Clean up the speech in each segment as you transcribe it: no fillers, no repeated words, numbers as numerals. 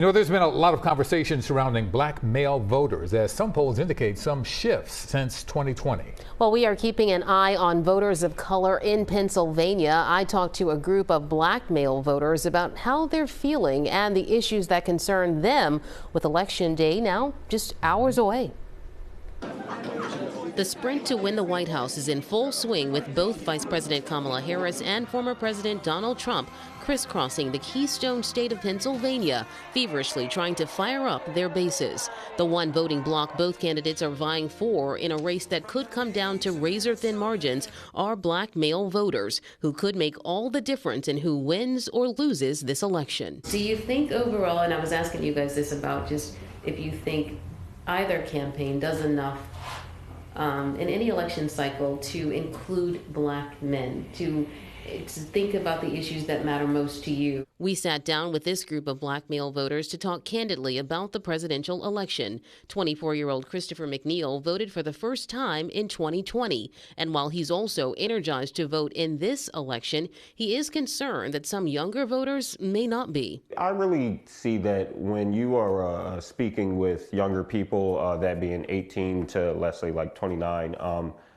You know, there's been a lot of conversation surrounding black male voters, as some polls indicate some shifts since 2020. Well, we are keeping an eye on voters of color in Pennsylvania. I talked to a group of black male voters about how they're feeling and the issues that concern them, with Election Day now just hours away. The sprint to win the White House is in full swing, with both Vice President Kamala Harris and former President Donald Trump crisscrossing the keystone state of Pennsylvania, feverishly trying to fire up their bases. The one voting bloc both candidates are vying for in a race that could come down to razor-thin margins are black male voters, who could make all the difference in who wins or loses this election. Do you think overall, and I was asking you guys this about just if you think either campaign does enough in any election cycle to include black men, to think about the issues that matter most to you? We sat down with this group of black male voters to talk candidly about the presidential election. 24-year-old Christopher McNeil voted for the first time in 2020. And while he's also energized to vote in this election, he is concerned that some younger voters may not be. I really see that when you are speaking with younger people, that being 18 to let's say like 29,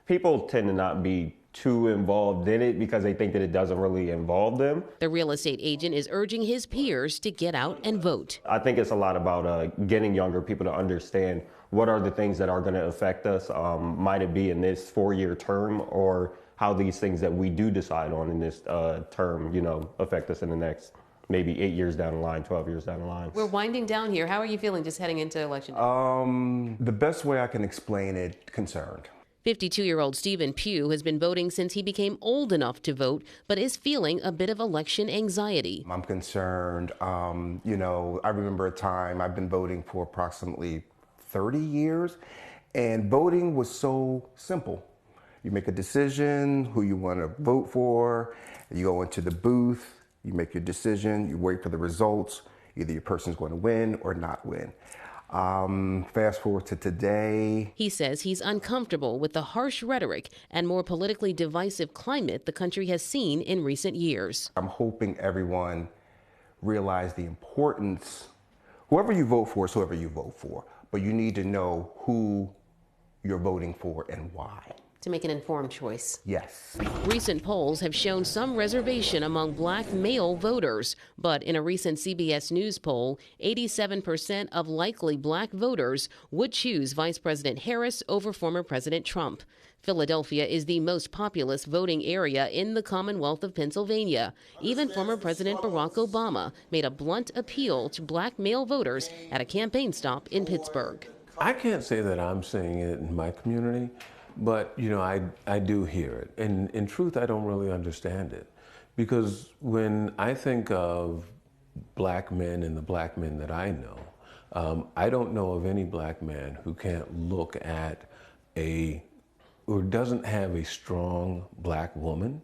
people tend to not be too involved in it because they think that it doesn't really involve them. The real estate agent is urging his peers to get out and vote. I think it's a lot about getting younger people to understand what are the things that are going to affect us. Might it be in this 4-year term, or how these things that we do decide on in this term, affect us in the next maybe 8 years down the line, 12 years down the line. We're winding down here. How are you feeling just heading into election day? The best way I can explain it, concerned. 52-year-old Stephen Pugh has been voting since he became old enough to vote, but is feeling a bit of election anxiety. I'm concerned. I remember a time, I've been voting for approximately 30 years, and voting was so simple. You make a decision, who you want to vote for, you go into the booth, you make your decision, you wait for the results. Either your person's going to win or not win. Fast forward to today. He says he's uncomfortable with the harsh rhetoric and more politically divisive climate the country has seen in recent years. I'm hoping everyone realize the importance. Whoever you vote for is whoever you vote for, but you need to know who you're voting for and why. To make an informed choice. Yes. Recent polls have shown some reservation among black male voters, but in a recent CBS News poll, 87% of likely black voters would choose Vice President Harris over former President Trump. Philadelphia is the most populous voting area in the Commonwealth of Pennsylvania. Even former President Barack Obama made a blunt appeal to black male voters at a campaign stop in Pittsburgh. I can't say that I'm seeing it in my community, but, I do hear it. And in truth, I don't really understand it. Because when I think of black men and the black men that I know, I don't know of any black man who can't look at or doesn't have a strong black woman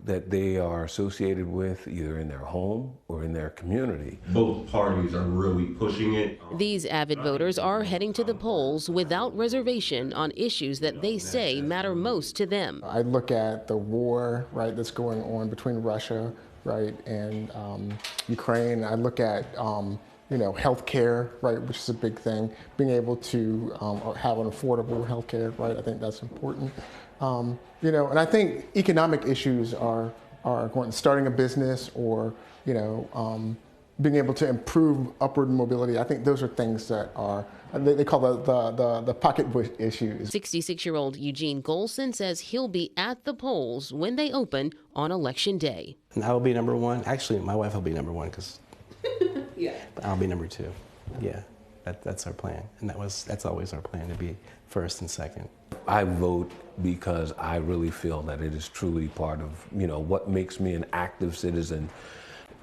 that they are associated with either in their home or in their community. Both parties are really pushing it. These avid voters are heading to the polls without reservation on issues that they say matter most to them. I look at the war, right, that's going on between Russia, right, and Ukraine. I look at healthcare, right, which is a big thing. Being able to have an affordable healthcare, right, I think that's important. And I think economic issues are going, starting a business or, being able to improve upward mobility. I think those are things that are, they call the pocketbook issues. 66-year-old Eugene Golson says he'll be at the polls when they open on Election Day. And I will be number one. Actually, my wife will be number one because I'll be number two. Yeah, that's our plan. And that's always our plan, to be first and second. I vote because I really feel that it is truly part of, what makes me an active citizen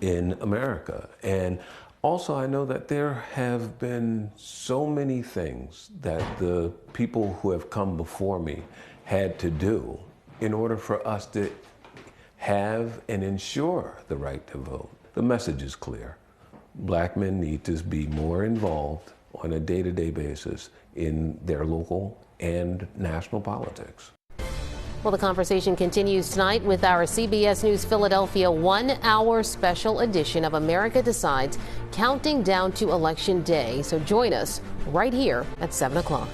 in America. And also I know that there have been so many things that the people who have come before me had to do in order for us to have and ensure the right to vote. The message is clear. Black men need to be more involved on a day-to-day basis in their local and national politics. Well, the conversation continues tonight with our CBS News Philadelphia 1-hour special edition of America Decides, counting down to Election Day. So join us right here at 7 o'clock.